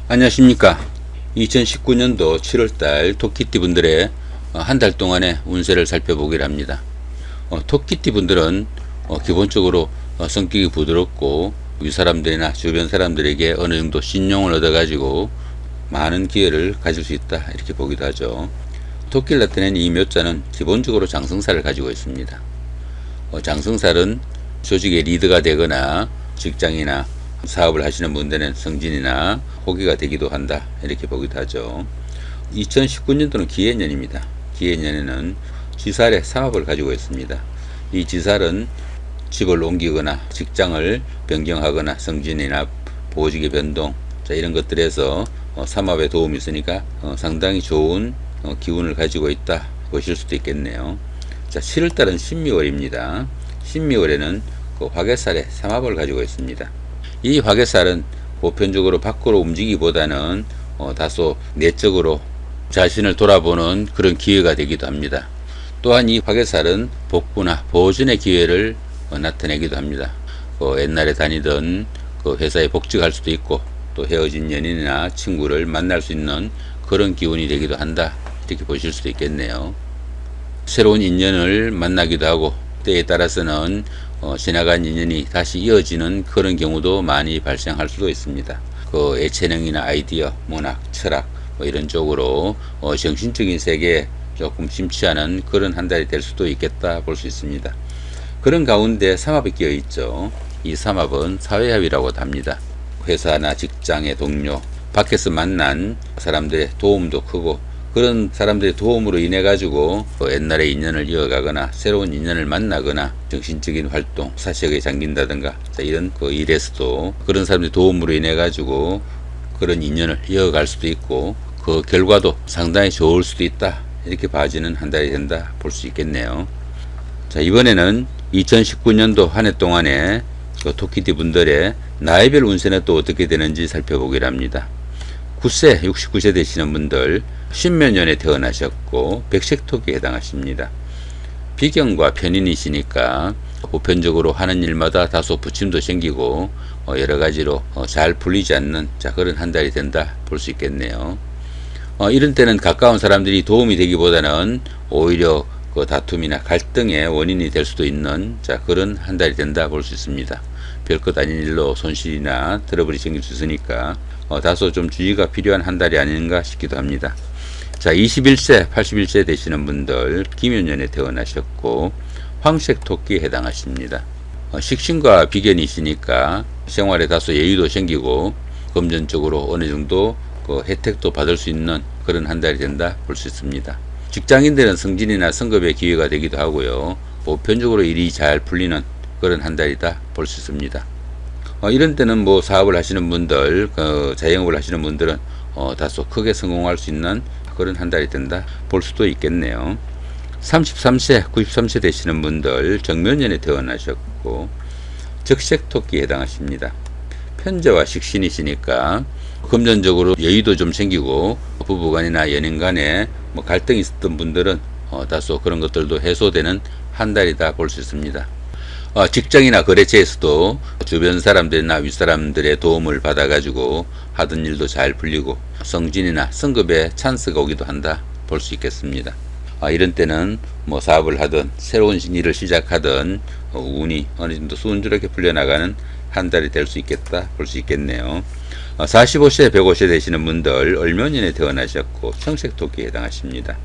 안녕하십니까. 2019년도 7월달 토끼띠 분들의 한 달 동안의 운세를 살펴보기를 합니다. 토끼띠 분들은 기본적으로 성격이 부드럽고 윗사람들이나 주변 사람들에게 어느 정도 신용을 얻어 가지고 많은 기회를 가질 수 있다, 이렇게 보기도 하죠. 토끼를 나타낸 이 묘자는 기본적으로 장성살을 가지고 있습니다. 장성살은 조직의 리더가 되거나 직장이나 사업을 하시는 분들은 성진이나 호기가 되기도 한다, 이렇게 보기도 하죠. 2019년도는 기해년입니다. 기해년에는 지살의 삼합을 가지고 있습니다. 이 지살은 집을 옮기거나 직장을 변경하거나 성진이나 보직의 변동, 이런 것들에서 삼합에 도움이 있으니까 상당히 좋은 기운을 가지고 있다 보실 수도 있겠네요. 자, 7월달은 신미월입니다. 신미월에는 그 화개살의 삼합을 가지고 있습니다. 이 화개살은 보편적으로 밖으로 움직이기보다는 다소 내적으로 자신을 돌아보는 그런 기회가 되기도 합니다. 또한 이 화개살은 복부나 보존의 기회를 나타내기도 합니다. 옛날에 다니던 회사에 복직할 수도 있고, 또 헤어진 연인이나 친구를 만날 수 있는 그런 기운이 되기도 한다, 이렇게 보실 수도 있겠네요. 새로운 인연을 만나기도 하고, 때에 따라서는 지나간 인연이 다시 이어지는 그런 경우도 많이 발생할 수도 있습니다. 예체능이나 아이디어, 문학, 철학 이런 쪽으로 정신적인 세계에 조금 심취하는 그런 한 달이 될 수도 있겠다 볼 수 있습니다. 그런 가운데 삼합이 끼어 있죠. 이 삼합은 사회합이라고도 합니다. 회사나 직장의 동료, 밖에서 만난 사람들의 도움도 크고, 그런 사람들의 도움으로 인해 가지고 옛날의 인연을 이어가거나 새로운 인연을 만나거나 정신적인 활동, 사색에 잠긴다든가 이런 일에서도 그런 사람들의 도움으로 인해 가지고 그런 인연을 이어갈 수도 있고, 그 결과도 상당히 좋을 수도 있다, 이렇게 봐지는 한 달이 된다 볼 수 있겠네요. 자, 이번에는 2019년도 한 해 동안에 토끼띠 분들의 나이별 운세는 또 어떻게 되는지 살펴보기를 합니다. 9세, 69세 되시는 분들, 신묘년에 태어나셨고 백색토끼에 해당하십니다. 비경과 편인이시니까 보편적으로 하는 일마다 다소 부침도 생기고 여러 가지로 잘 풀리지 않는 그런 한 달이 된다 볼 수 있겠네요. 이런 때는 가까운 사람들이 도움이 되기보다는 오히려 다툼이나 갈등의 원인이 될 수도 있는 그런 한 달이 된다 볼 수 있습니다. 별것 아닌 일로 손실이나 트러블이 생길 수 있으니까 다소 좀 주의가 필요한 한 달이 아닌가 싶기도 합니다. 자, 21세, 81세 되시는 분들, 기묘년에 태어나셨고 황색 토끼에 해당하십니다. 식신과 비견이시니까 생활에 다소 여유도 생기고 금전적으로 어느 정도 혜택도 받을 수 있는 그런 한 달이 된다 볼 수 있습니다. 직장인들은 승진이나 승급의 기회가 되기도 하고요. 보편적으로 일이 잘 풀리는 그런 한 달이다 볼 수 있습니다. 이런 때는 사업을 하시는 분들, 자영업을 하시는 분들은 다소 크게 성공할 수 있는 그런 한 달이 된다 볼 수도 있겠네요. 33세, 93세 되시는 분들, 정묘년에 태어나셨고 적색 토끼에 해당하십니다. 편재와 식신이시니까 금전적으로 여유도 좀 생기고, 부부간이나 연인 간에 갈등이 있었던 분들은 다소 그런 것들도 해소되는 한 달이다 볼 수 있습니다. 직장이나 거래처에서도 주변 사람들이나 윗사람들의 도움을 받아가지고 하던 일도 잘 풀리고 승진이나 승급에 찬스가 오기도 한다 볼 수 있겠습니다. 이런 때는 사업을 하든 새로운 일을 시작하든 운이 어느 정도 순조롭게 풀려나가는 한 달이 될 수 있겠다 볼 수 있겠네요. 45세, 105세 되시는 분들, 을묘년에 태어나셨고 청색토끼에 해당하십니다.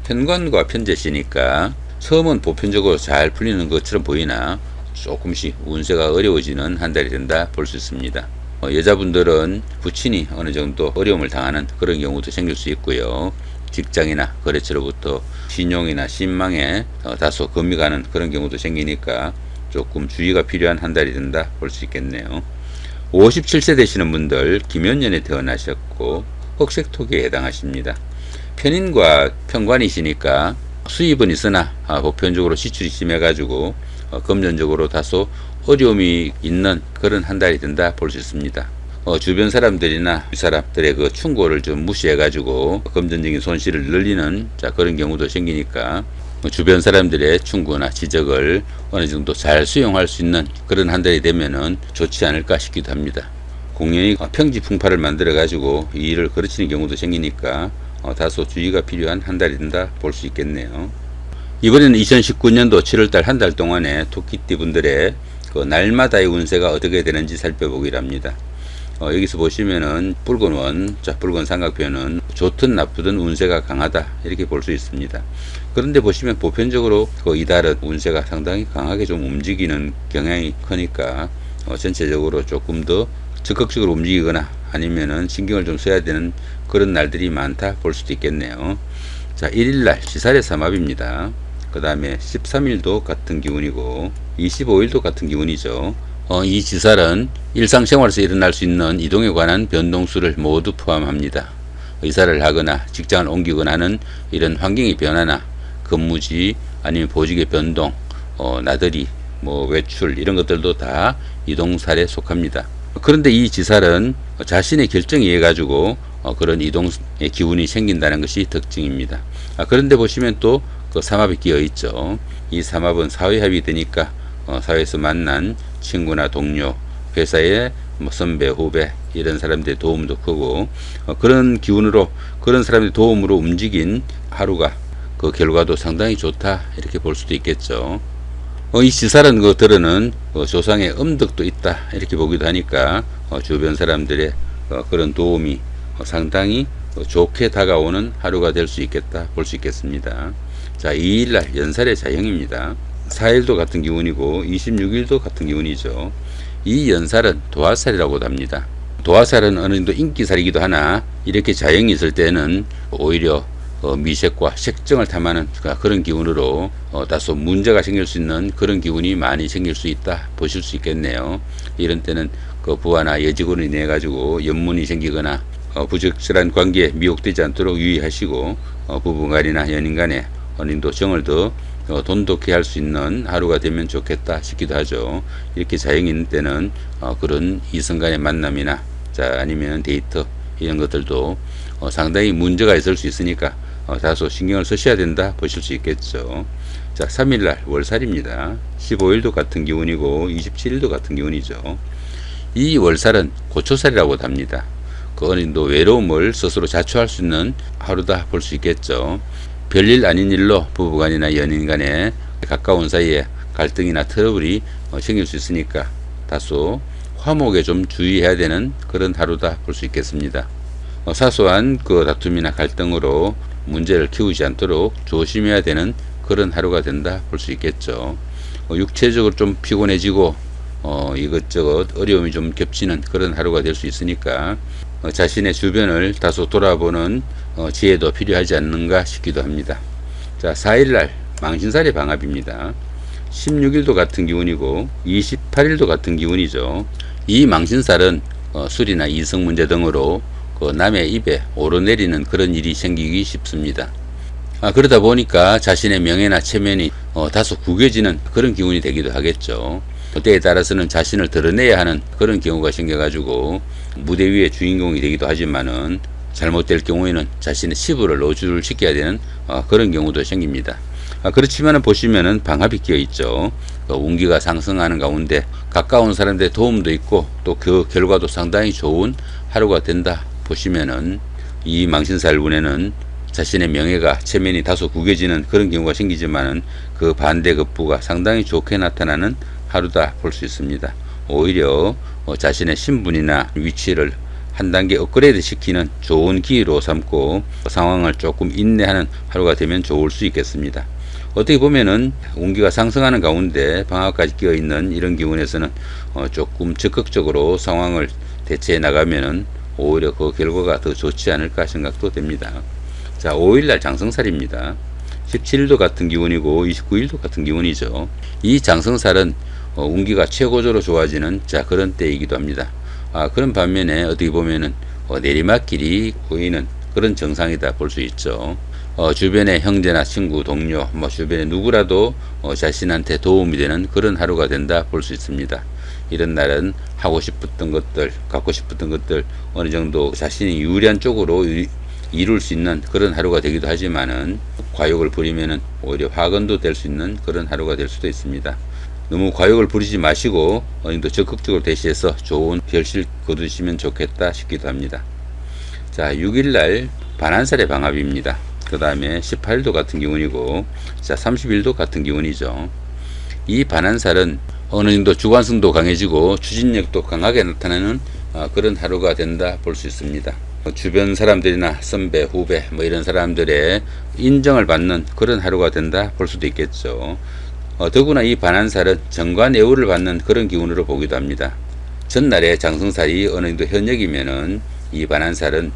편관과 편재시니까 처음은 보편적으로 잘 풀리는 것처럼 보이나 조금씩 운세가 어려워지는 한 달이 된다 볼 수 있습니다. 여자분들은 부친이 어느 정도 어려움을 당하는 그런 경우도 생길 수 있고요. 직장이나 거래처로부터 신용이나 신망에 다소 금이 가는 그런 경우도 생기니까 조금 주의가 필요한 한 달이 된다 볼 수 있겠네요. 57세 되시는 분들, 기묘년에 태어나셨고 흑색토끼에 해당하십니다. 편인과 편관이시니까 수입은 있으나 보편적으로 지출이 심해가지고 금전적으로 다소 어려움이 있는 그런 한 달이 된다 볼 수 있습니다. 주변 사람들이나 윗사람들의 그 충고를 좀 무시해가지고 금전적인 손실을 늘리는 그런 경우도 생기니까 주변 사람들의 충고나 지적을 어느 정도 잘 수용할 수 있는 그런 한 달이 되면은 좋지 않을까 싶기도 합니다. 공연이 평지풍파를 만들어 가지고 이 일을 거르치는 경우도 생기니까 다소 주의가 필요한 한 달이 된다 볼 수 있겠네요. 이번에는 2019년도 7월달 한 달 동안에 토끼띠 분들의 그 날마다의 운세가 어떻게 되는지 살펴보기로 합니다. 여기서 보시면은 붉은 원, 붉은 삼각표는 좋든 나쁘든 운세가 강하다 이렇게 볼 수 있습니다. 그런데 보시면 보편적으로 이달은 운세가 상당히 강하게 좀 움직이는 경향이 크니까 전체적으로 조금 더 적극적으로 움직이거나 아니면은 신경을 좀 써야 되는 그런 날들이 많다 볼 수도 있겠네요. 자, 1일날 지살의 삼합입니다. 그 다음에 13일도 같은 기운이고 25일도 같은 기운이죠. 이 지살은 일상생활에서 일어날 수 있는 이동에 관한 변동수를 모두 포함합니다. 이사를 하거나 직장을 옮기거나 하는 이런 환경의 변화나 근무지 아니면 보직의 변동, 나들이, 외출 이런 것들도 다 이동살에 속합니다. 그런데 이 지살은 자신의 결정에 의해 가지고 그런 이동의 기운이 생긴다는 것이 특징입니다. 그런데 보시면 또 그 삼합이 끼어 있죠. 이 삼합은 사회합이 되니까 사회에서 만난 친구나 동료, 회사의 선배, 후배 이런 사람들의 도움도 크고 그런 기운으로 그런 사람들의 도움으로 움직인 하루가 그 결과도 상당히 좋다 이렇게 볼 수도 있겠죠. 이 지살은 것들은 조상의 음덕도 있다 이렇게 보기도 하니까 주변 사람들의 그런 도움이 상당히 좋게 다가오는 하루가 될 수 있겠다 볼 수 있겠습니다. 자, 2일날 연살의 자형입니다. 4일도 같은 기운이고 26일도 같은 기운이죠. 이 연살은 도화살이라고도 합니다. 도화살은 어느 정도 인기살이기도 하나 이렇게 자형이 있을 때는 오히려 미색과 색정을 탐하는 그런 기운으로 다소 문제가 생길 수 있는 그런 기운이 많이 생길 수 있다 보실 수 있겠네요. 이런 때는 그 부하나 여직원을 인해 가지고 연문이 생기거나 부적절한 관계에 미혹되지 않도록 유의하시고 부부간이나 연인간에 어느 정도 정을 더 돈독히 할 수 있는 하루가 되면 좋겠다 싶기도 하죠. 이렇게 자형이 있는 때는 그런 이성 간의 만남이나 아니면 데이트 이런 것들도 상당히 문제가 있을 수 있으니까 다소 신경을 쓰셔야 된다 보실 수 있겠죠. 자, 3일날 월살입니다. 15일도 같은 기운이고 27일도 같은 기운이죠. 이 월살은 고초살이라고도 합니다. 그 어느 정도 외로움을 스스로 자초할 수 있는 하루다 볼 수 있겠죠. 별일 아닌 일로 부부간이나 연인간에 가까운 사이에 갈등이나 트러블이 생길 수 있으니까 다소 화목에 좀 주의해야 되는 그런 하루다 볼 수 있겠습니다. 사소한 그 다툼이나 갈등으로 문제를 키우지 않도록 조심해야 되는 그런 하루가 된다 볼 수 있겠죠. 육체적으로 좀 피곤해지고 이것저것 어려움이 좀 겹치는 그런 하루가 될 수 있으니까 자신의 주변을 다소 돌아보는 지혜도 필요하지 않는가 싶기도 합니다. 자, 4일날 망신살의 방합입니다. 16일도 같은 기운이고 28일도 같은 기운이죠. 이 망신살은 술이나 이성 문제 등으로 남의 입에 오르내리는 그런 일이 생기기 쉽습니다. 그러다 보니까 자신의 명예나 체면이 다소 구겨지는 그런 기운이 되기도 하겠죠. 때에 따라서는 자신을 드러내야 하는 그런 경우가 생겨가지고 무대 위의 주인공이 되기도 하지만은 잘못될 경우에는 자신의 치부를 노출을 시켜야 되는 그런 경우도 생깁니다. 그렇지만은 보시면은 방합이 끼어 있죠. 운기가 상승하는 가운데 가까운 사람들의 도움도 있고 또 그 결과도 상당히 좋은 하루가 된다 보시면은 이 망신살운에는 자신의 명예가 체면이 다소 구겨지는 그런 경우가 생기지만은 그 반대급부가 상당히 좋게 나타나는 하루다 볼 수 있습니다. 오히려 자신의 신분이나 위치를 한 단계 업그레이드 시키는 좋은 기회로 삼고 상황을 조금 인내하는 하루가 되면 좋을 수 있겠습니다. 어떻게 보면은 운기가 상승하는 가운데 방학까지 끼어 있는 이런 기운에서는 조금 적극적으로 상황을 대처해 나가면은 오히려 그 결과가 더 좋지 않을까 생각도 됩니다. 자, 5일날 장성살입니다. 17일도 같은 기운이고 29일도 같은 기운이죠. 이 장성살은 운기가 최고조로 좋아지는 그런 때이기도 합니다. 그런 반면에 어떻게 보면은 내리막길이 보이는 그런 정상이다 볼 수 있죠. 주변의 형제나 친구, 동료, 주변에 누구라도 자신한테 도움이 되는 그런 하루가 된다 볼 수 있습니다. 이런 날은 하고 싶었던 것들, 갖고 싶었던 것들 어느 정도 자신이 유리한 쪽으로 이룰 수 있는 그런 하루가 되기도 하지만은 과욕을 부리면은 오히려 화근도 될 수 있는 그런 하루가 될 수도 있습니다. 너무 과욕을 부리지 마시고 어느 정도 적극적으로 대시해서 좋은 결실 거두시면 좋겠다 싶기도 합니다. 자, 6일날 반한살의 방합입니다. 그 다음에 18도 같은 기운이고, 자, 31도 같은 기운이죠. 이 반한살은 어느 정도 주관성도 강해지고 추진력도 강하게 나타나는 그런 하루가 된다 볼 수 있습니다. 주변 사람들이나 선배, 후배 뭐 이런 사람들의 인정을 받는 그런 하루가 된다 볼 수도 있겠죠. 더구나 이 반한살은 정관예우를 받는 그런 기운으로 보기도 합니다. 전날에 장성살이 어느 정도 현역이면은 이 반한살은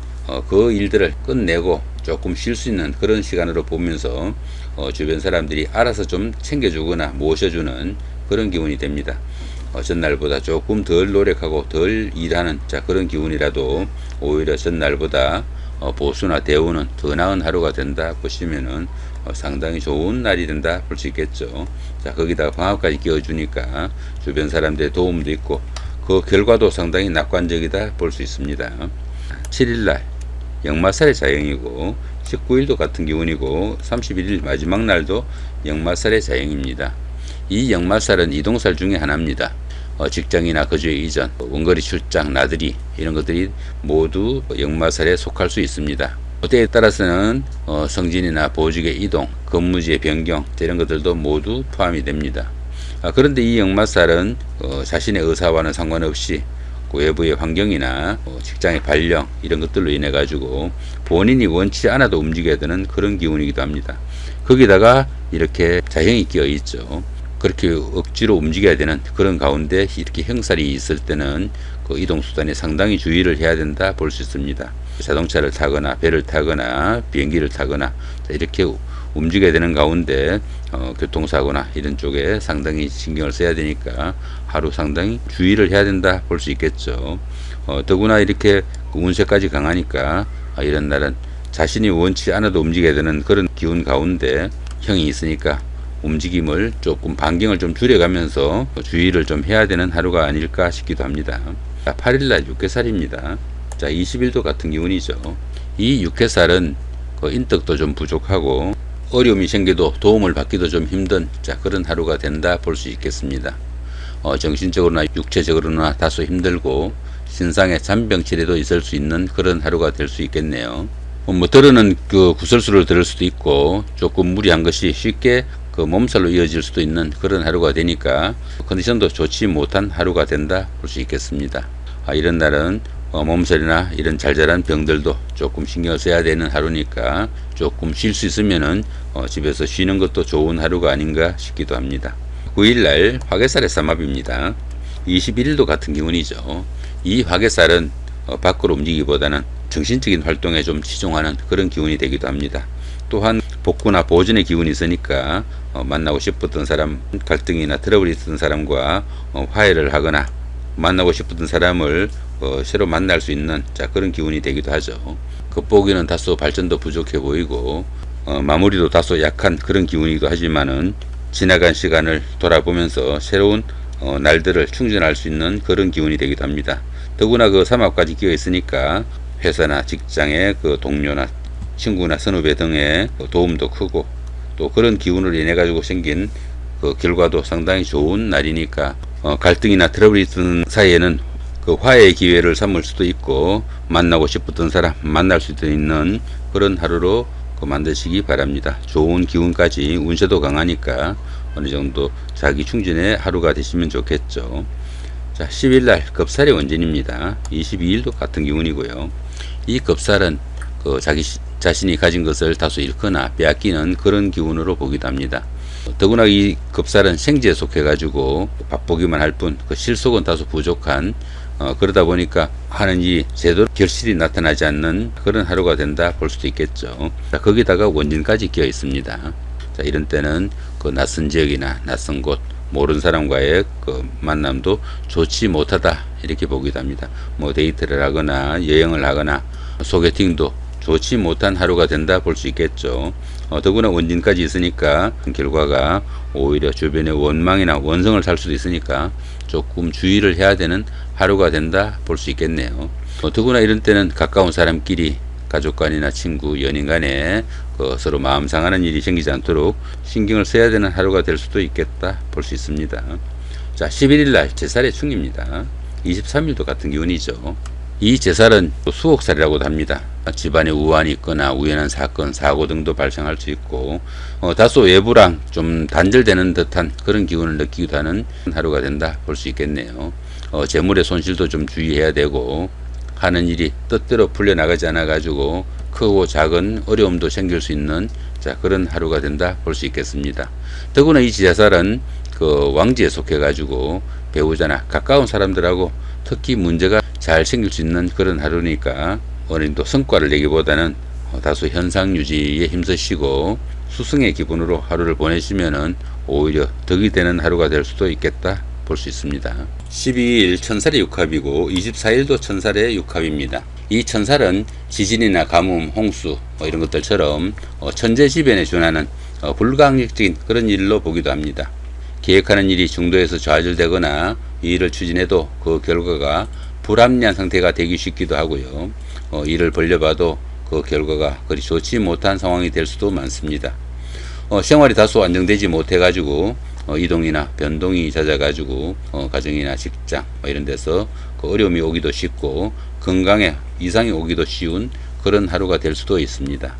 그 일들을 끝내고 조금 쉴 수 있는 그런 시간으로 보면서 주변 사람들이 알아서 좀 챙겨주거나 모셔주는 그런 기운이 됩니다. 전날보다 조금 덜 노력하고 덜 일하는 그런 기운이라도 오히려 전날보다 보수나 대우는 더 나은 하루가 된다 보시면은 상당히 좋은 날이 된다 볼 수 있겠죠. 자, 거기다가 방학까지 끼워주니까 주변 사람들의 도움도 있고 그 결과도 상당히 낙관적이다 볼 수 있습니다. 7일날 역마살의 자영이고 19일도 같은 기운이고 31일 마지막 날도 역마살의 자영입니다. 이 역마살은 이동살 중에 하나입니다. 직장이나 거주의 이전, 원거리 출장, 나들이 이런 것들이 모두 역마살에 속할 수 있습니다. 때에 따라서는 성진이나 보직의 이동, 근무지의 변경 이런 것들도 모두 포함이 됩니다. 그런데 이 역마살은 자신의 의사와는 상관없이 외부의 환경이나 직장의 발령 이런 것들로 인해 가지고 본인이 원치 않아도 움직여야 되는 그런 기운이기도 합니다. 거기다가 이렇게 자형이 끼어 있죠. 그렇게 억지로 움직여야 되는 그런 가운데 이렇게 형살이 있을 때는 그 이동수단에 상당히 주의를 해야 된다 볼 수 있습니다. 자동차를 타거나 배를 타거나 비행기를 타거나 이렇게 움직여야 되는 가운데 교통사고나 이런 쪽에 상당히 신경을 써야 되니까 하루 상당히 주의를 해야 된다 볼 수 있겠죠. 더구나 이렇게 운세까지 강하니까 이런 날은 자신이 원치 않아도 움직여야 되는 그런 기운 가운데 형이 있으니까 움직임을 조금 반경을 좀 줄여가면서 주의를 좀 해야 되는 하루가 아닐까 싶기도 합니다. 8일날 육해살입니다. 자, 21도 같은 기운이죠. 이 육해살은 인덕도 좀 부족하고 어려움이 생겨도 도움을 받기도 좀 힘든 그런 하루가 된다 볼 수 있겠습니다. 정신적으로나 육체적으로나 다소 힘들고 신상의 잔병치레도 있을 수 있는 그런 하루가 될 수 있겠네요. 들으는 그 구설수를 들을 수도 있고 조금 무리한 것이 쉽게 그 몸살로 이어질 수도 있는 그런 하루가 되니까 컨디션도 좋지 못한 하루가 된다 볼 수 있겠습니다. 이런 날은 몸살이나 이런 잘잘한 병들도 조금 신경을 써야 되는 하루니까 조금 쉴 수 있으면은 집에서 쉬는 것도 좋은 하루가 아닌가 싶기도 합니다. 9일날 화개살의 삼합입니다. 21일도 같은 기운이죠. 이 화개살은 밖으로 움직이기보다는 정신적인 활동에 좀 치중하는 그런 기운이 되기도 합니다. 또한 복구나 보존의 기운이 있으니까 만나고 싶었던 사람, 갈등이나 트러블이 있었던 사람과 화해를 하거나 만나고 싶었던 사람을 새로 만날 수 있는 그런 기운이 되기도 하죠. 겉보기는 다소 발전도 부족해 보이고 마무리도 다소 약한 그런 기운이기도 하지만은 지나간 시간을 돌아보면서 새로운 날들을 충전할 수 있는 그런 기운이 되기도 합니다. 더구나 그 삼합까지 끼어 있으니까 회사나 직장의 그 동료나 친구나 선후배 등의 도움도 크고 또 그런 기운으로 인해 가지고 생긴 그 결과도 상당히 좋은 날이니까 갈등이나 트러블이 있던 사이에는 그 화해의 기회를 삼을 수도 있고 만나고 싶었던 사람 만날 수도 있는 그런 하루로 만드시기 바랍니다. 좋은 기운까지 운세도 강하니까 어느 정도 자기 충전의 하루가 되시면 좋겠죠. 자, 10일날 겁살의 원진입니다. 22일도 같은 기운이고요. 이 겁살은 그 자기 자신이 가진 것을 다소 잃거나 빼앗기는 그런 기운으로 보기도 합니다. 더구나 이 겁살은 생지에 속해 가지고 바쁘기만 할 뿐 그 실속은 다소 부족한 그러다 보니까 하는 일이 제대로 결실이 나타나지 않는 그런 하루가 된다 볼 수도 있겠죠. 자, 거기다가 원진까지 끼어 있습니다. 자, 이런 때는 그 낯선 지역이나 낯선 곳 모르는 사람과의 그 만남도 좋지 못하다 이렇게 보기도 합니다. 뭐 데이트를 하거나 여행을 하거나 소개팅도 좋지 못한 하루가 된다 볼 수 있겠죠. 더구나 원진까지 있으니까 결과가 오히려 주변의 원망이나 원성을 살 수도 있으니까 조금 주의를 해야 되는 하루가 된다 볼 수 있겠네요. 더구나 이런 때는 가까운 사람끼리 가족 간이나 친구, 연인 간에 서로 마음 상하는 일이 생기지 않도록 신경을 써야 되는 하루가 될 수도 있겠다 볼 수 있습니다. 자, 11일 날 제살의 충입니다. 23일도 같은 기운이죠. 이 제살은 수옥살이라고도 합니다. 집안에 우환이 있거나 우연한 사건, 사고 등도 발생할 수 있고 다소 외부랑 좀 단절되는 듯한 그런 기운을 느끼기도 하는 하루가 된다 볼 수 있겠네요. 재물의 손실도 좀 주의해야 되고 하는 일이 뜻대로 풀려나가지 않아 가지고 크고 작은 어려움도 생길 수 있는 그런 하루가 된다 볼 수 있겠습니다. 더구나 이 제살은 왕지에 속해 가지고 배우자나 가까운 사람들하고 특히 문제가 잘 생길 수 있는 그런 하루니까 어린도 성과를 내기보다는 다소 현상 유지에 힘쓰시고 수승의 기분으로 하루를 보내시면은 오히려 덕이 되는 하루가 될 수도 있겠다 볼 수 있습니다. 12일 천살의 육합이고 24일도 천살의 육합입니다. 이 천살은 지진이나 가뭄, 홍수 이런 것들처럼 천재지변에 준하는 불가항력적인 그런 일로 보기도 합니다. 계획하는 일이 중도에서 좌절되거나 이 일을 추진해도 그 결과가 불합리한 상태가 되기 쉽기도 하고요. 일을 벌려봐도 그 결과가 그리 좋지 못한 상황이 될 수도 많습니다. 생활이 다소 안정되지 못해 가지고 이동이나 변동이 잦아 가지고 가정이나 직장 이런 데서 어려움이 오기도 쉽고 건강에 이상이 오기도 쉬운 그런 하루가 될 수도 있습니다.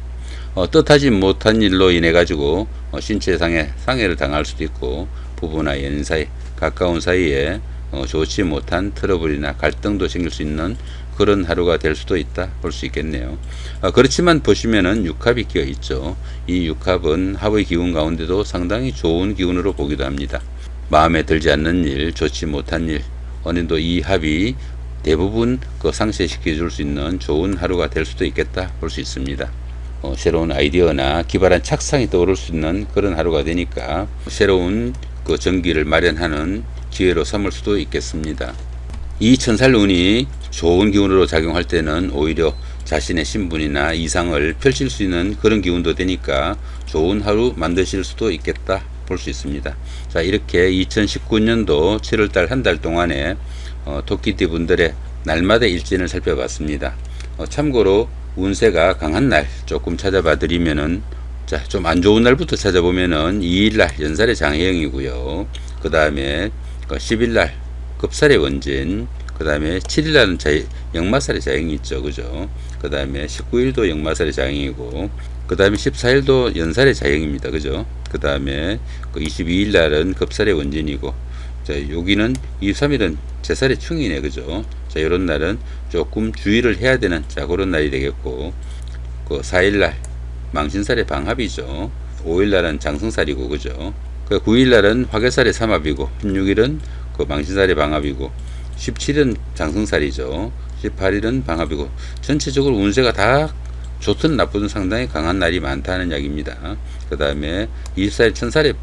뜻하지 못한 일로 인해 가지고 신체상의 상해를 당할 수도 있고 부부나 연인 사이, 가까운 사이에 좋지 못한 트러블이나 갈등도 생길 수 있는 그런 하루가 될 수도 있다 볼 수 있겠네요. 그렇지만 보시면은 육합이 끼어 있죠. 이 육합은 합의 기운 가운데도 상당히 좋은 기운으로 보기도 합니다. 마음에 들지 않는 일, 좋지 못한 일, 어린도 이 합이 대부분 상쇄시켜 줄 수 있는 좋은 하루가 될 수도 있겠다 볼 수 있습니다. 새로운 아이디어나 기발한 착상이 떠오를 수 있는 그런 하루가 되니까 새로운 전기를 마련하는 기회로 삼을 수도 있겠습니다. 이 천살운이 좋은 기운으로 작용할 때는 오히려 자신의 신분이나 이상을 펼칠 수 있는 그런 기운도 되니까 좋은 하루 만드실 수도 있겠다 볼 수 있습니다. 자, 이렇게 2019년도 7월달 한 달 동안에 토끼띠 분들의 날마다 일진을 살펴봤습니다. 참고로 운세가 강한 날 조금 찾아봐 드리면은 좀 안 좋은 날부터 찾아보면은 2일날 연살의 장해영이고요. 그 다음에 10일날 급살의 원진, 그 다음에 7일날은 역마살의 자행이 있죠. 그죠? 그 다음에 19일도 역마살의 자행이고, 그 다음에 14일도 연살의 자행입니다. 그죠? 그 다음에 22일날은 급살의 원진이고, 여기는 23일은 제살의 충이네. 그죠? 이런 날은 조금 주의를 해야 되는 그런 날이 되겠고, 4일날 망신살의 방합이죠. 5일날은 장성살이고, 그죠? 9일날은 화개살의 삼합이고, 16일은 망신살의 방합이고, 17일은 장성살이죠. 18일은 방합이고, 전체적으로 운세가 다 좋든 나쁘든 상당히 강한 날이 많다는 이야기입니다. 그 다음에 24일 천살의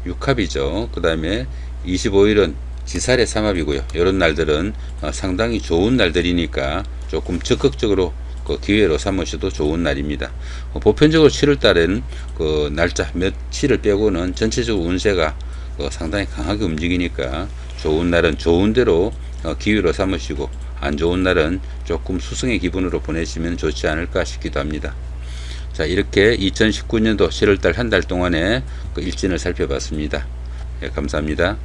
육합이죠. 그 다음에 25일은 지살의 삼합이고요. 이런 날들은 상당히 좋은 날들이니까 조금 적극적으로 기회로 삼으셔도 좋은 날입니다. 보편적으로 7월달에는 날짜 며칠을 빼고는 전체적으로 운세가 상당히 강하게 움직이니까 좋은 날은 좋은 대로 기회로 삼으시고 안 좋은 날은 조금 수승의 기분으로 보내시면 좋지 않을까 싶기도 합니다. 자, 이렇게 2019년도 7월달 한 달 동안의 일진을 살펴봤습니다. 예, 감사합니다.